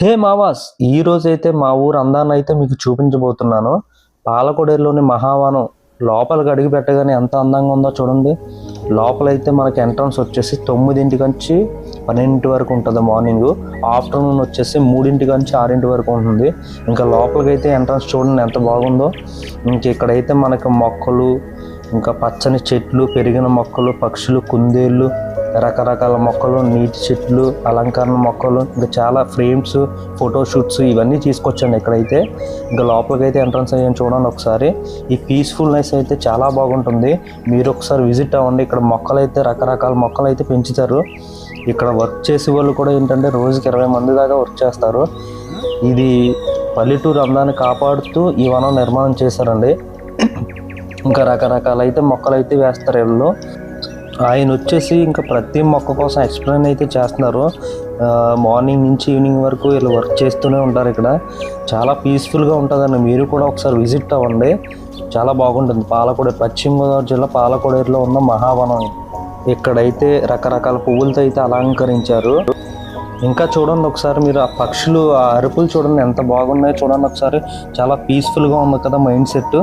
హే మావాస్, ఈ రోజైతే మా ఊరు అందాన్ని అయితే మీకు చూపించబోతున్నాను. పాలకొడేరులోని మహావనం లోపలికి అడుగు పెట్టగానే ఎంత అందంగా ఉందో చూడండి. లోపలైతే మనకి ఎంట్రన్స్ వచ్చేసి 9 నుంచి 12 వరకు ఉంటుంది మార్నింగ్. ఆఫ్టర్నూన్ వచ్చేసి 3 నుంచి 6 వరకు ఉంటుంది. ఇంకా లోపలికైతే ఎంట్రన్స్ చూడండి ఎంత బాగుందో. ఇక్కడైతే మనకి మొక్కలు, ఇంకా పచ్చని చెట్లు, పెరిగిన మొక్కలు, పక్షులు, కుందేళ్ళు, రకరకాల మొక్కలు, నీటి చెట్లు, అలంకరణ మొక్కలు, ఇంకా చాలా ఫ్రేమ్స్, ఫోటోషూట్స్ ఇవన్నీ తీసుకొచ్చాను ఇక్కడైతే. ఇంకా లోపలికైతే ఎంట్రన్స్ అయ్యాను చూడండి ఒకసారి. ఈ పీస్ఫుల్నెస్ అయితే చాలా బాగుంటుంది. మీరు ఒకసారి విజిట్ అవ్వండి. ఇక్కడ మొక్కలు అయితే రకరకాల మొక్కలు అయితే పెంచుతారు. ఇక్కడ వర్క్ చేసే వాళ్ళు కూడా ఏంటంటే రోజుకి 20 మంది దాకా వర్క్ చేస్తారు. ఇది పల్లెటూరు అందాన్ని కాపాడుతూ ఈ వనం నిర్మాణం చేశారండి. ఇంకా రకరకాల అయితే మొక్కలు అయితే వేస్తారు వీళ్ళు. ఆయన వచ్చేసి ఇంకా ప్రతి మొక్క కోసం ఎక్స్ప్లెయిన్ అయితే చేస్తున్నారు. మార్నింగ్ నుంచి ఈవినింగ్ వరకు వీళ్ళు వర్క్ చేస్తూనే ఉంటారు. ఇక్కడ చాలా పీస్ఫుల్గా ఉంటుందండి. మీరు కూడా ఒకసారి విజిట్ అవ్వండి, చాలా బాగుంటుంది. పశ్చిమ గోదావరి జిల్లా పాలకొడేరులో ఉన్న మహావనం. ఇక్కడైతే రకరకాల పువ్వులతో అయితే అలంకరించారు. ఇంకా చూడండి ఒకసారి మీరు ఆ పక్షులు, ఆ అరుపులు చూడండి ఎంత బాగున్నాయో చూడండి ఒకసారి. చాలా పీస్ఫుల్గా ఉంది కదా మైండ్ సెట్.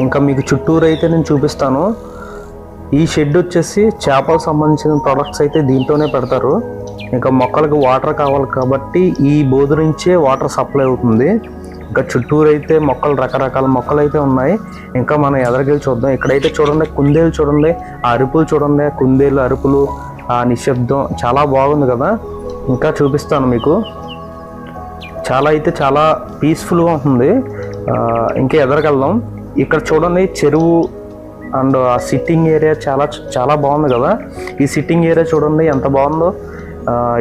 ఇంకా మీకు చుట్టూరు అయితే నేను చూపిస్తాను. ఈ షెడ్ వచ్చేసి చేపలకు సంబంధించిన ప్రొడక్ట్స్ అయితే దీంట్లోనే పెడతారు. ఇంకా మొక్కలకు వాటర్ కావాలి కాబట్టి ఈ బోధు నుంచే వాటర్ సప్లై అవుతుంది. ఇంకా చుట్టూరు అయితే మొక్కలు, రకరకాల మొక్కలు అయితే ఉన్నాయి. ఇంకా మనం ఎదరికెళ్ళి చూద్దాం. ఇక్కడైతే చూడండి కుందేలు చూడండి, ఆ అరుపులు చూడండి, కుందేలు అరుపులు, ఆ నిశ్శబ్దం చాలా బాగుంది కదా. ఇంకా చూపిస్తాను మీకు. చాలా పీస్ఫుల్గా ఉంటుంది. ఇంకా ఎదరికెళ్దాం. ఇక్కడ చూడండి చెరువు అండ్ ఆ సిట్టింగ్ ఏరియా చాలా బాగుంది కదా. ఈ సిట్టింగ్ ఏరియా చూడండి ఎంత బాగుందో.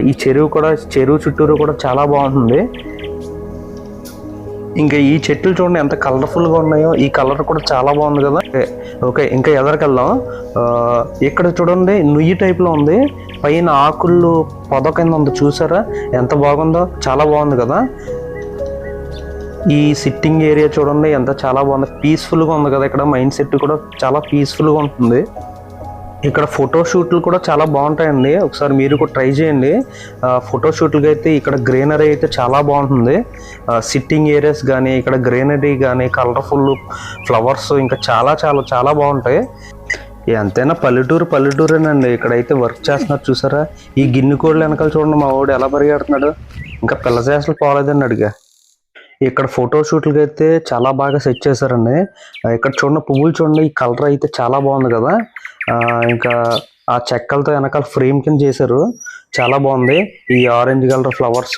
ఈ చెరువు చుట్టూరు కూడా చాలా బాగుంటుంది. ఇంకా ఈ చెట్లు చూడండి ఎంత కలర్ఫుల్గా ఉన్నాయో. ఈ కలర్ కూడా చాలా బాగుంది కదా. ఓకే, ఇంకా ఎదరికెళ్దాం. ఇక్కడ చూడండి నుయ్యి టైప్లో ఉంది. పైన ఆకుళ్ళు పొద కింద ఉంది, చూసారా ఎంత బాగుందో. చాలా బాగుంది కదా. ఈ సిట్టింగ్ ఏరియా చూడండి చాలా బాగుంది, పీస్ఫుల్గా ఉంది కదా. ఇక్కడ మైండ్ సెట్ కూడా చాలా పీస్ఫుల్గా ఉంటుంది. ఇక్కడ ఫోటోషూట్లు కూడా చాలా బాగుంటాయండి. ఒకసారి మీరు కూడా ట్రై చేయండి. ఫోటోషూట్లకి అయితే ఇక్కడ గ్రీనరీ అయితే చాలా బాగుంటుంది. సిట్టింగ్ ఏరియాస్ కానీ, ఇక్కడ గ్రీనరీ కానీ, కలర్ఫుల్ ఫ్లవర్స్ ఇంకా చాలా బాగుంటాయి. ఎంతైనా పల్లెటూరేనండి. ఇక్కడైతే వర్క్ చేస్తున్నారు చూసారా. ఈ గిన్నె కోళ్ళు వెనకాల చూడండి మా వాడు ఎలా పరిగెడుతున్నాడు. ఇంకా పిల్ల చేసలు పోలేదండి అడిగా. ఇక్కడ ఫోటోషూట్లకి అయితే చాలా బాగా సెట్ చేశారండి. ఇక్కడ చూడండి పువ్వులు చూడండి, ఈ కలర్ అయితే చాలా బాగుంది కదా. ఇంకా ఆ చెక్కలతో వెనకాల ఫ్రేమ్ కింద చేశారు, చాలా బాగుంది. ఈ ఆరెంజ్ కలర్ ఫ్లవర్స్